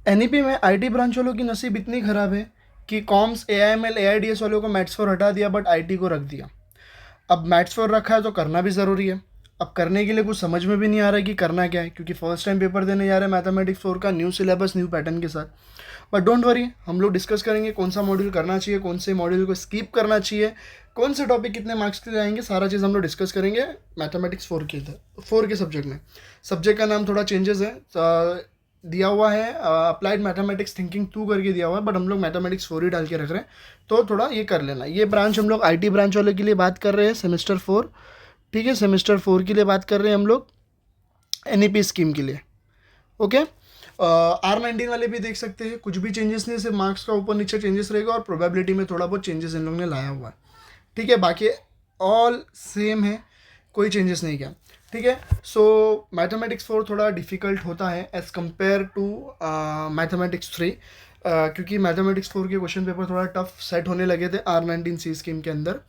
NEP में IT branch वालों की नसीब इतनी ख़राब है कि कॉम्स एआईएमएल एआईडीएस वालों को मैथ्स फोर हटा दिया बट आईटी को रख दिया। अब मैथ्स फोर रखा है तो करना भी ज़रूरी है। अब करने के लिए कुछ समझ में भी नहीं आ रहा है कि करना क्या है, क्योंकि फर्स्ट टाइम पेपर देने जा रहे हैं मैथमेटिक्स फोर का न्यू सिलेबस न्यू पैटर्न के साथ। बट डोंट वरी, हम लोग डिस्कस करेंगे कौन सा मॉड्यूल करना चाहिए, कौन से मॉड्यूल को स्किप करना चाहिए, कौन से टॉपिक कितने मार्क्स के लिए आएंगे, सारा चीज़ हम लोग डिस्कस करेंगे मैथमेटिक्स फोर के सब्जेक्ट में। सब्जेक्ट का नाम थोड़ा चेंजेस है, दिया हुआ है अप्लाइड मैथमेटिक्स थिंकिंग 2 करके दिया हुआ है, बट हम लोग मैथमेटिक्स 4 ही डाल के रख रहे हैं, तो थोड़ा ये कर लेना। ये ब्रांच हम लोग आईटी ब्रांच वाले के लिए बात कर रहे हैं, सेमेस्टर 4। ठीक है, सेमेस्टर 4 के लिए बात कर रहे हैं हम लोग एनईपी स्कीम के लिए। ओके, R19 वाले भी देख सकते हैं, कुछ भी चेंजेस नहीं, सिर्फ मार्क्स का ऊपर नीचे चेंजेस रहेगा और प्रोबेबिलिटी में थोड़ा बहुत चेंजेस इन लोगों ने लाया हुआ है। ठीक है, बाकी ऑल सेम है, कोई चेंजेस नहीं किया। ठीक है, सो मैथमेटिक्स 4 थोड़ा डिफ़िकल्ट होता है एज़ कम्पेयर टू मैथमेटिक्स 3, क्योंकि मैथमेटिक्स 4 के क्वेश्चन पेपर थोड़ा टफ सेट होने लगे थे R19C स्कीम के अंदर,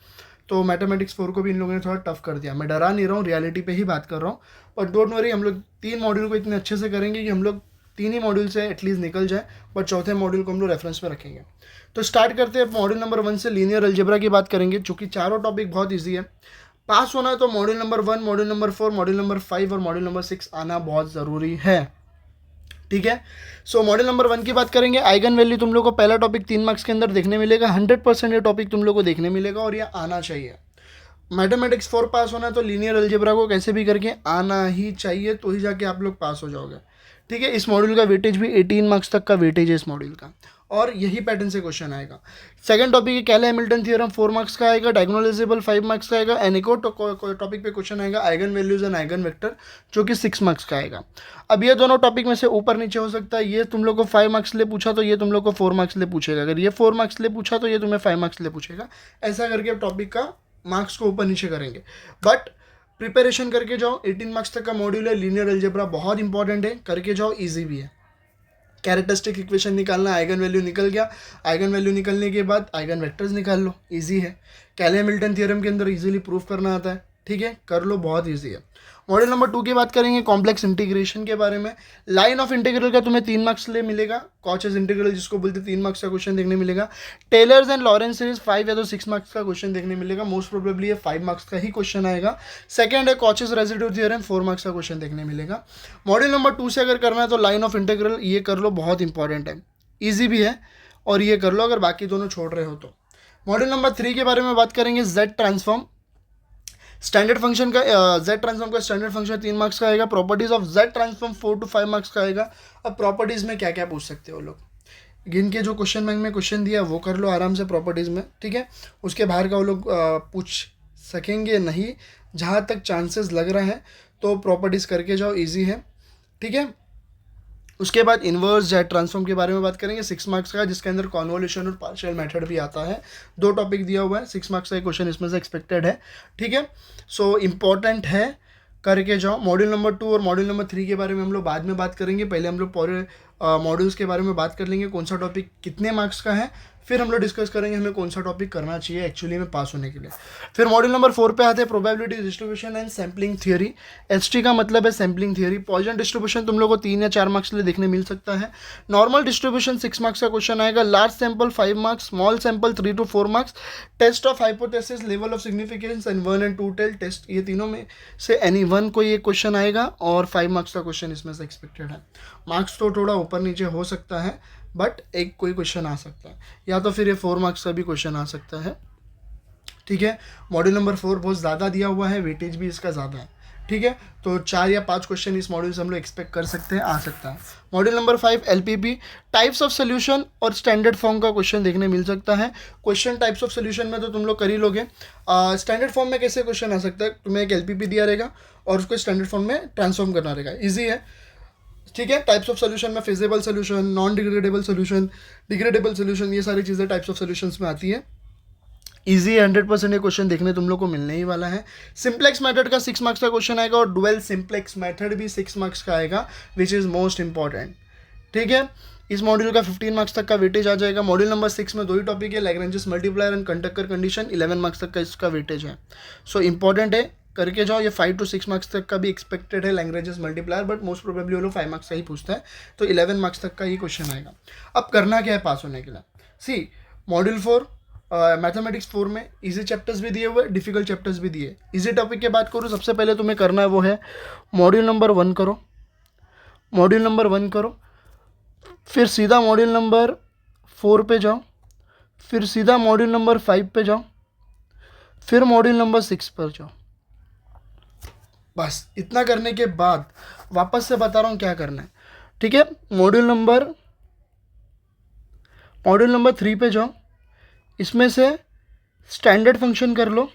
तो मैथमेटिक्स 4 को भी इन लोगों ने थोड़ा टफ कर दिया। मैं डरा नहीं रहा हूँ, रियलिटी पे ही बात कर रहा हूँ। और डोंट वरी, हम लोग 3 मॉड्यूल को इतने अच्छे से करेंगे कि हम लोग 3 ही मॉड्यूल से एटलीस्ट निकल जाए, बट चौथे मॉड्यूल को हम लोग रेफरेंस में रखेंगे। तो स्टार्ट करते हैं मॉड्यूल नंबर 1 से। लीनियर अलजेब्रा की बात करेंगे, चूँकि चारों टॉपिक बहुत ईजी है। पास होना है तो module number 1, module number 4, module number 5 और मॉड्यूल नंबर 6 आना बहुत ज़रूरी है। ठीक है, सो मॉड्यूल नंबर 1 की बात करेंगे। आइगन वैल्यू तुम लोग को पहला टॉपिक 3 मार्क्स के अंदर देखने मिलेगा, 100% ये टॉपिक तुम लोग को देखने मिलेगा और ये आना चाहिए। मैथमेटिक्स 4 पास होना है तो लीनियर अलजेब्रा को कैसे भी करके आना ही चाहिए, तो ही जाके आप लोग पास हो जाओगे। ठीक है, इस मॉड्यूल का वेटेज भी 18 मार्क्स तक का वेटेज है इस मॉड्यूल का, और यही पैटर्न से क्वेश्चन आएगा। सेकंड टॉपिक है कैले हैमिल्टन थ्योरम, 4 मार्क्स का आएगा। डायगोनलाइजेबल 5 मार्क्स का आएगा। एंड एक और टॉपिक पे क्वेश्चन आएगा eigen values and eigen vector, जो कि 6 मार्क्स का आएगा। अब ये दोनों टॉपिक में से ऊपर नीचे हो सकता है, ये तुम लोग को 5 मार्क्स ले पूछा तो ये तुम लोग को 4 मार्क्स ले पूछेगा, अगर ये 4 मार्क्स ले पूछा तो ये तुम्हें 5 मार्क्स ले पूछेगा। ऐसा करके टॉपिक का मार्क्स को ऊपर नीचे करेंगे, बट प्रिपरेशन करके जाओ। 18 मार्क्स तक का मॉड्यूल है, लीनियर अलजेब्रा बहुत इंपॉर्टेंट है, करके जाओ, इजी भी है। कैरेक्टरिस्टिक इक्वेशन निकालना, आइगन वैल्यू निकल गया, आइगन वैल्यू निकलने के बाद आइगन वेक्टर्स निकाल लो, इजी है। कैले हैमिल्टन थ्योरम के अंदर इजीली प्रूफ करना आता है। ठीक है, कर लो, बहुत इजी है। मॉड्यूल नंबर 2 की बात करेंगे, कॉम्प्लेक्स इंटीग्रेशन के बारे में। लाइन ऑफ इंटीग्रल का तुम्हें 3 मार्क्स ले मिलेगा, कॉचेस इंटीग्रल जिसको बोलते 3 मार्क्स का क्वेश्चन देखने मिलेगा। टेलर्स एंड लॉरेंस सीरीज 5 या तो 6 मार्क्स का क्वेश्चन देखने मिलेगा, मोस्ट प्रोबेबली ये 5 मार्क्स का ही क्वेश्चन आएगा। सेकंड है कॉचेस रेसिड्यू थ्योरम, 4 मार्क्स का क्वेश्चन देखने मिलेगा। मॉड्यूल नंबर 2 से अगर करना है तो लाइन ऑफ इंटीग्रल ये कर लो, बहुत इंपॉर्टेंट है, ईजी भी है, और ये कर लो अगर बाकी दोनों छोड़ रहे हो तो। मॉड्यूल नंबर 3 के बारे में बात करेंगे, जेड ट्रांसफॉर्म, स्टैंडर्ड फंक्शन का, जेड ट्रांसफॉर्म का स्टैंडर्ड फंक्शन 3 मार्क्स का आएगा। Properties of Z transform 4 to 5 marks का आएगा। अब प्रॉपर्टीज में क्या क्या पूछ सकते हो लोग, गिन के जो क्वेश्चन बैंक में क्वेश्चन दिया वो कर लो आराम से प्रॉपर्टीज़ में। ठीक है, उसके बाहर का वो लोग पूछ सकेंगे नहीं, जहाँ तक चांसेस लग रहा है तो प्रॉपर्टीज़ करके जाओ, इजी है। ठीक है, उसके बाद इन्वर्स जेड ट्रांसफॉर्म के बारे में बात करेंगे, 6 मार्क्स का, जिसके अंदर कॉन्वोल्यूशन और पार्शियल मेथड भी आता है। 2 टॉपिक दिया हुआ है, 6 मार्क्स का क्वेश्चन इसमें से एक्सपेक्टेड है। ठीक है, सो इम्पॉर्टेंट है, करके जाओ। मॉड्यूल नंबर 2 और मॉड्यूल नंबर 3 के बारे में हम लोग बाद में बात करेंगे, पहले हम लोग पूरे मॉड्यूल्स के बारे में बात कर लेंगे, कौन सा टॉपिक कितने मार्क्स का है, फिर हम लोग डिस्कस करेंगे हमें कौन सा टॉपिक करना चाहिए एक्चुअली में पास होने के लिए। फिर मॉड्यूल नंबर 4 पे आते हैं probability distribution and sampling theory. ST का मतलब है सैम्पलिंग थ्योरी। पॉइजन डिस्ट्रीब्यूशन तुम लोग को 3 या 4 मार्क्स के लिए देखने मिल सकता है। नॉर्मल डिस्ट्रीब्यूशन 6 मार्क्स का क्वेश्चन आएगा। Large sample 5 marks, small sample 3 to 4 marks. Test of hypothesis, level of significance and 1 and 2 tail test, ये तीनों में से एनी वन को ये क्वेश्चन आएगा और 5 मार्क्स का क्वेश्चन इसमें से एक्सपेक्टेड है। मार्क्स तो थोड़ा ऊपर नीचे हो सकता है, बट एक कोई क्वेश्चन आ सकता है, या तो फिर ये 4 मार्क्स का भी क्वेश्चन आ सकता है। ठीक है, मॉड्यूल नंबर 4 बहुत ज़्यादा दिया हुआ है, वेटेज भी इसका ज़्यादा है। ठीक है, तो 4 या 5 क्वेश्चन इस मॉड्यूल से हम लोग एक्सपेक्ट कर सकते हैं, आ सकता है। Module number 5 LPP, types of solution और स्टैंडर्ड फॉर्म का क्वेश्चन देखने मिल सकता है। क्वेश्चन टाइप्स ऑफ सोल्यूशन में तो तुम लोग कर ही लोगे। स्टैंडर्ड फॉर्म में कैसे क्वेश्चन आ सकता है, तुम्हें एक एलपीपी दिया रहेगा और उसको स्टैंडर्ड फॉर्म में ट्रांसफॉर्म करना रहेगा, ईजी है। ठीक है, टाइप्स ऑफ सोल्यूशन में feasible solution, non degradable solution, degradable solution, ये सारी चीज़ें टाइप्स ऑफ सोल्यूशंस में आती है। ईजी 100% ये क्वेश्चन देखने तुम लोग को मिलने ही वाला है। सिंप्लेक्स मेथड का 6 मार्क्स का क्वेश्चन आएगा और डुअल सिंप्लेक्स मेथड भी 6 मार्क्स का आएगा, विच इज़ मोस्ट इंपॉर्टेंट। ठीक है, इस मॉड्यूल का 15 मार्क्स तक का वेटेज आ जाएगा। मॉड्यूल नंबर 6 में 2 ही टॉपिक है, Lagrange's multiplier and conductor condition, 11 marks तक का इसका वेटेज है। सो इंपॉर्टेंट है, करके जाओ। ये 5 to 6 मार्क्स तक का भी एक्सपेक्टेड है languages multiplier, but most probably वो लोग 5 मार्क्स का ही पूछता है, तो 11 मार्क्स तक का ही क्वेश्चन आएगा। अब करना क्या है पास होने के लिए? सी, मॉड्यूल 4 मैथमेटिक्स 4 में इजी चैप्टर्स भी दिए हुए, डिफिकल्ट चैप्टर्स भी दिए। इजी टॉपिक की बात करूँ, सबसे पहले तुम्हें करना है वो है मॉड्यूल नंबर 1 करो, मॉड्यूल नंबर 1 करो, फिर सीधा मॉड्यूल नंबर 4 पे जाओ, फिर सीधा मॉड्यूल नंबर 5 पे जाओ, फिर मॉड्यूल नंबर 6 पर जाओ। बस इतना करने के बाद वापस से बता रहा हूँ क्या करना है, ठीक है? मॉड्यूल नंबर 3 पे जाओ, इसमें से स्टैंडर्ड फंक्शन कर लो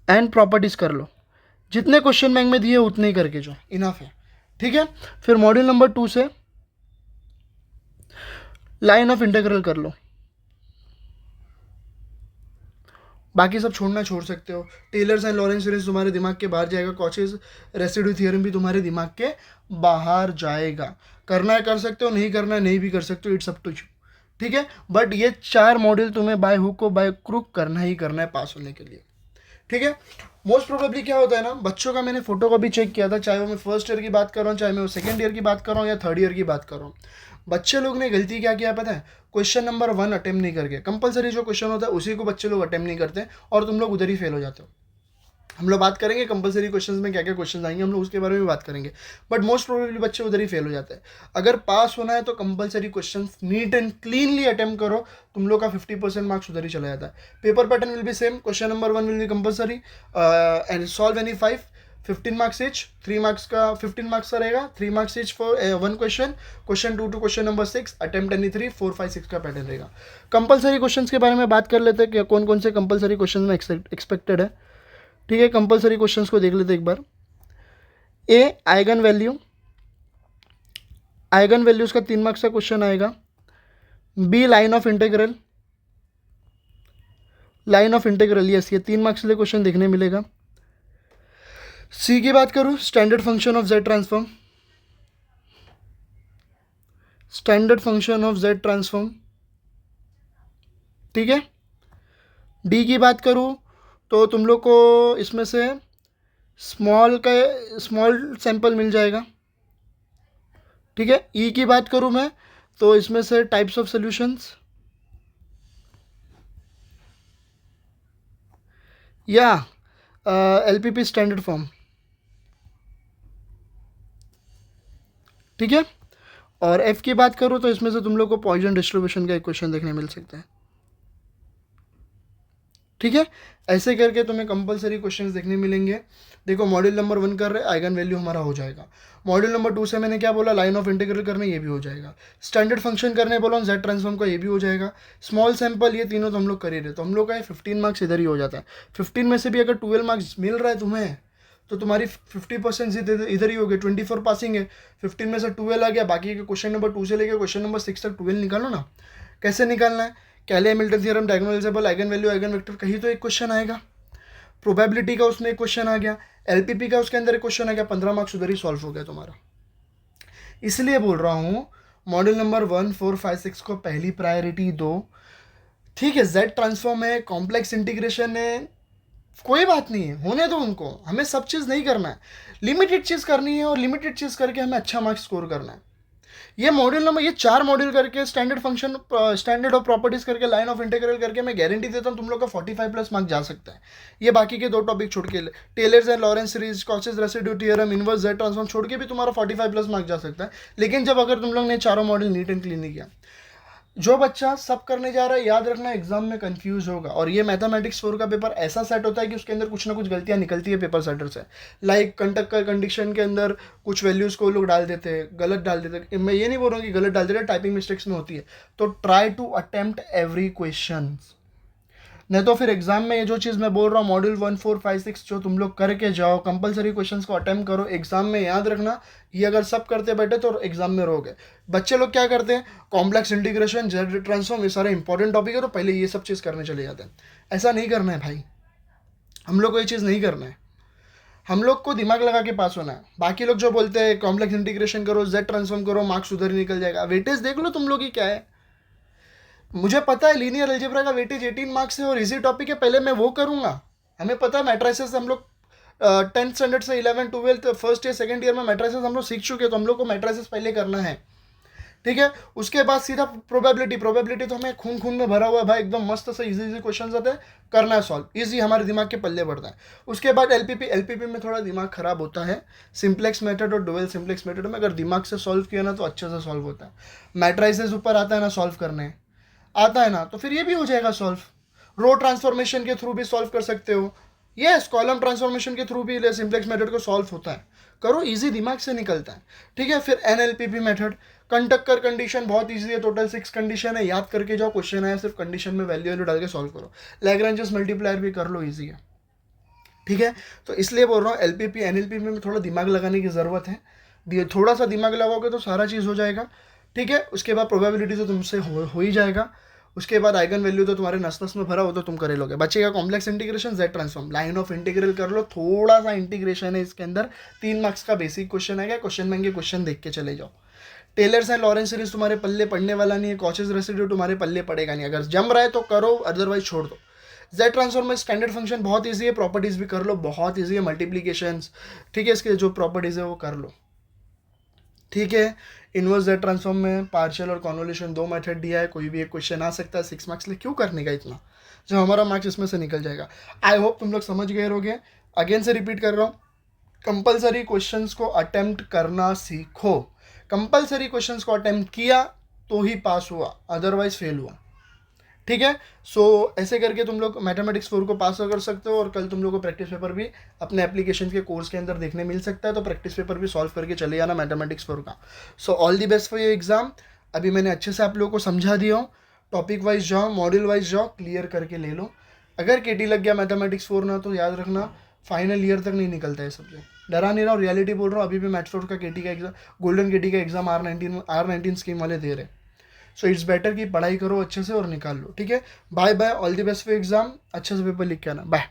एंड प्रॉपर्टीज कर लो। जितने क्वेश्चन बैंक में दिए उतने ही करके जाओ, इनफ है, ठीक है? फिर मॉड्यूल नंबर 2 से लाइन ऑफ इंटीग्रल कर लो, बाकी सब छोड़ना छोड़ सकते हो। टेलर्स एंड लॉरेंस सीरीज तुम्हारे दिमाग के बाहर जाएगा, कॉचेस रेसिड्यू थ्योरम भी तुम्हारे दिमाग के बाहर जाएगा। करना है कर सकते हो, नहीं करना है नहीं भी कर सकते हो, इट्स अप टू यू, ठीक है? बट ये 4 मॉड्यूल तुम्हें बाय हुक को बाय क्रुक करना ही करना है पास होने के लिए, ठीक है? मोस्ट प्रोबेबली क्या होता है ना, बच्चों का मैंने फोटो का भी चेक किया था, चाहे वो मैं फर्स्ट ईयर की बात कर रहा हूँ, चाहे मैं वो सेकेंड ईयर की बात कर रहा हूँ या थर्ड ईयर की बात कर रहा हूँ, बच्चे लोग ने गलती क्या किया पता है? क्वेश्चन नंबर 1 अटेम्प्ट नहीं करके, कंपलसरी जो क्वेश्चन होता है उसी को बच्चे लोग अटेम्प्ट नहीं करते और तुम लोग उधर ही फेल हो जाते हो। हम लोग बात करेंगे कंपलसरी क्वेश्चंस में क्या क्या क्वेश्चन आएंगे, हम लोग उसके बारे में बात करेंगे, बट मोस्ट प्रोबेबली बच्चे उधर ही फेल हो जाते हैं। अगर पास होना है तो compulsory questions neat and cleanly attempt करो, तुम लोग का 50% मार्क्स उधर ही चला जाता है। Paper pattern will be same, question number 1 will be compulsory and solve any 15 marks each, 3 marks का 15 मार्क्स का रहेगा, 3 marks each for 1 question, question 2 to question number 6, attempt any 3, 4, 5, 6 का पैटर्न रहेगा। कंपलसरी क्वेश्चंस के बारे में बात कर लेते हैं कि कौन कौन से कंपलसरी क्वेश्चन में एक्सपेक्टेड है, ठीक है? कंपलसरी क्वेश्चंस को देख लेते एक बार। ए, आइगन वैल्यूज का 3 मार्क्स का क्वेश्चन आएगा। B, line of integral, yes, ये 3 मार्क्स के लिए क्वेश्चन देखने मिलेगा। सी की बात करूं, standard function of Z transform, ठीक है? डी की बात करूं तो तुम लोग को इसमें से स्मॉल सैंपल मिल जाएगा, ठीक है? ई की बात करूं मैं तो इसमें से टाइप्स ऑफ सॉल्यूशंस या एलपीपी स्टैंडर्ड फॉर्म, ठीक है? और एफ की बात करूं तो इसमें से तुम लोग को पॉइजन डिस्ट्रीब्यूशन का एक क्वेश्चन देखने मिल सकता है, ठीक है? ऐसे करके तुम्हें कंपलसरी क्वेश्चंस देखने मिलेंगे। देखो मॉड्यूल नंबर 1 कर रहे, आइगन वैल्यू हमारा हो जाएगा। मॉड्यूल नंबर 2 से मैंने क्या बोला, लाइन ऑफ इंटीग्रल करने, ये भी हो जाएगा। स्टैंडर्ड फंक्शन करने बोला जेड ट्रांसफॉर्म का, ये भी हो जाएगा। स्मॉल सैंपल, ये तीनों तो हम लोग कर ही रहे, तो हम लोग का 15 मार्क्स इधर ही हो जाता है। 15 में से भी अगर 12 मार्क्स मिल रहा है तुम्हें तो तुम्हारी 50% इधर ही हो गए, 24 पासिंग है। 15 में से 12 आ गया, बाकी के क्वेश्चन नंबर 2 से लेकर क्वेश्चन नंबर 6 तक 12 निकालो ना। कैसे निकालना है? कैले Hamilton theorem, diagonal algebra, eigen value, eigen vector, कहीं तो एक क्वेश्चन आएगा। प्रोबेबिलिटी का उसमें एक क्वेश्चन आ गया, एलपीपी का उसके अंदर एक क्वेश्चन आ गया, 15 मार्क्स उधर ही सॉल्व हो गया तुम्हारा। इसलिए बोल रहा हूँ मॉड्यूल नंबर 1, 4, 5, 6 को पहली प्रायोरिटी दो, ठीक है? जेड ट्रांसफॉर्म है, कॉम्प्लेक्स इंटीग्रेशन है, कोई बात नहीं है, होने दो उनको। हमें सब चीज़ नहीं करना है, लिमिटेड चीज़ करनी है और लिमिटेड चीज़ करके हमें अच्छा मार्क्स स्कोर करना है। ये 4 मॉड्यूल करके standard function, standard of properties करके, लाइन ऑफ इंटीग्रल करके मैं गारंटी देता हूँ तुम लोग का 45+ मार्क्स जा सकता है। ये बाकी के 2 टॉपिक छोड़ के, Taylor's and Laurent's series, Cauchy's residue theorem, inverse Z transform छोड़ के भी तुम्हारा 45+ मार्क्स जा सकता है। लेकिन जब अगर तुम लोग ने चारों मॉड्यूल नीट एंड क्लीन नहीं किया, जो बच्चा सब करने जा रहा है, याद रखना एग्जाम में कंफ्यूज होगा। और ये मैथमेटिक्स 4 का पेपर ऐसा सेट होता है कि उसके अंदर कुछ ना कुछ गलतियां निकलती है पेपर सेटर से। लाइक कंडीशन के अंदर कुछ वैल्यूज़ को लोग डाल देते हैं, गलत डाल देते हैं। मैं ये नहीं बोल रहा हूँ कि गलत डाल देते हैं, टाइपिंग मिस्टेक्स में होती है। तो try to attempt every question, नहीं तो फिर एग्जाम में ये जो चीज़ मैं बोल रहा हूँ मॉड्यूल 1, 4, 5, 6 जो तुम लोग करके जाओ, कंपलसरी क्वेश्चंस को अटेम्प्ट करो। एग्जाम में याद रखना, ये अगर सब करते बैठे तो एग्जाम में रहोगे। बच्चे लोग क्या करते हैं, कॉम्प्लेक्स इंटीग्रेशन, जेड ट्रांसफॉर्म, ये सारे इंपॉर्टेंट टॉपिक है तो पहले ये सब चीज़ करने चले जाते हैं। ऐसा नहीं करना है भाई, हम लोग को ये चीज़ नहीं करना है। हम लोग को दिमाग लगा के पास होना है। बाकी लोग जो बोलते हैं कॉम्प्लेक्स इंटीग्रेशन करो, जेड ट्रांसफॉर्म करो, मार्क्स उधर ही निकल जाएगा। वेटेज देख लो तुम लोग की क्या है। मुझे पता है लीनियर अलजेब्रा का वेटेज 18 मार्क्स है और इजी टॉपिक है, पहले मैं वो करूँगा, हमें पता है मैट्रिसेस हम लोग 10th स्टैंडर्ड से 11 12 फर्स्ट ईयर सेकंड ईयर में मैट्रिसेस हम लोग सीख चुके हैं, तो हम लोग को मैट्रिसेस पहले करना है, ठीक है। उसके बाद सीधा प्रोबेबिलिटी तो हमें खून खून में भरा हुआ है भाई, एकदम मस्त से इजी क्वेश्चन आते हैं, करना है सॉल्व, इजी हमारे दिमाग के पल्ले पड़ता है। उसके बाद एलपीपी में थोड़ा दिमाग खराब होता है, सिंप्लेक्स मेथड और डुअल सिंप्लेक्स मेथड में अगर दिमाग से सॉल्व किया ना तो अच्छे से सॉल्व होता है। मैट्राइसेस ऊपर आता है ना सॉल्व करने, आता है ना, तो फिर ये भी हो जाएगा सॉल्व। रो ट्रांसफॉर्मेशन के थ्रू भी सॉल्व कर सकते हो, यस, कॉलम ट्रांसफॉर्मेशन के थ्रू भी सिंप्लेक्स मेथड को सॉल्व होता है, करो, इजी दिमाग से निकलता है, ठीक है। फिर एनएलपीपी मेथड, कंडक्टर कंडीशन बहुत इजी है, टोटल 6 कंडीशन है, याद करके जाओ, क्वेश्चन आया सिर्फ कंडीशन में वैल्यू डाल के सॉल्व करो, लैग्रेंजेस मल्टीप्लायर भी कर लो, इजी है, ठीक है। तो इसलिए बोल रहा हूँ एलपीपी एनएलपी में थोड़ा दिमाग लगाने की ज़रूरत है, थोड़ा सा दिमाग लगाओगे तो सारा चीज़ हो जाएगा, ठीक है। उसके बाद प्रोबेबिलिटी तो तुमसे हो ही जाएगा, उसके बाद आइगन वैल्यू तो तुम्हारे नस नस में भरा हो तो तुम करे लोगे। बचेगा complex integration, Z transform, line of integral कर लो, थोड़ा सा इंटीग्रेशन है इसके अंदर, 3 मार्क्स का बेसिक क्वेश्चन है, क्वेश्चन में क्वेश्चन देख के चले जाओ। टेलर्स एंड लॉरेंस सीरीज तुम्हारे पल्ले पड़ने वाला नहीं है, कॉचेस रेसिड्यू तुम्हारे पल्ले पड़ेगा नहीं, अगर जम रहा है तो करो, अदरवाइज छोड़ दो। जेड ट्रांसफॉर्म में स्टैंडर्ड फंक्शन बहुत इजी है, प्रॉपर्टीज भी कर लो, बहुत इजी है, मल्टीप्लीकेशन, ठीक है, इसके जो प्रॉपर्टीज है वो कर लो, ठीक है। इनवर्स जेड ट्रांसफॉर्म में पार्शियल और कॉन्वोल्यूशन 2 मेथड दिया है, कोई भी एक क्वेश्चन आ सकता है, 6 मार्क्स ले, क्यों करने का इतना, जब हमारा मार्क्स इसमें से निकल जाएगा। आई होप तुम लोग समझ गए होगे, अगेन से रिपीट कर रहा हूँ, कंपलसरी क्वेश्चंस को अटेम्प्ट करना सीखो, कंपलसरी क्वेश्चंस को अटेम्प्ट किया तो ही पास हुआ, अदरवाइज फेल हुआ, ठीक है। सो ऐसे करके तुम लोग मैथमेटिक्स 4 को पास कर सकते हो, और कल तुम लोग को प्रैक्टिस पेपर भी अपने एप्लीकेशन के कोर्स के अंदर देखने मिल सकता है, तो प्रैक्टिस पेपर भी सॉल्व करके चले जाना मैथमेटिक्स 4 का। So all the best for your exam. अभी मैंने अच्छे से आप लोगों को समझा दिया हूँ, टॉपिक वाइज जाओ, मॉड्यूल वाइज जाओ, क्लियर करके ले लो। अगर केटी लग गया मैथमेटिक्स 4 ना, तो याद रखना फाइनल ईयर तक नहीं निकलता है सब्जेक्ट, डरा नहीं रहा हूँ, रियलिटी बोल रहा हूँ, अभी भी मैथ्स 4 का केटी का एग्जाम, गोल्डन केटी का एग्जाम R19 स्कीम वाले दे रहे। सो इट्स बेटर कि पढ़ाई करो अच्छे से और निकाल लो, ठीक है। Bye bye, all the best for exam, अच्छे से पेपर लिख के आना, बाय।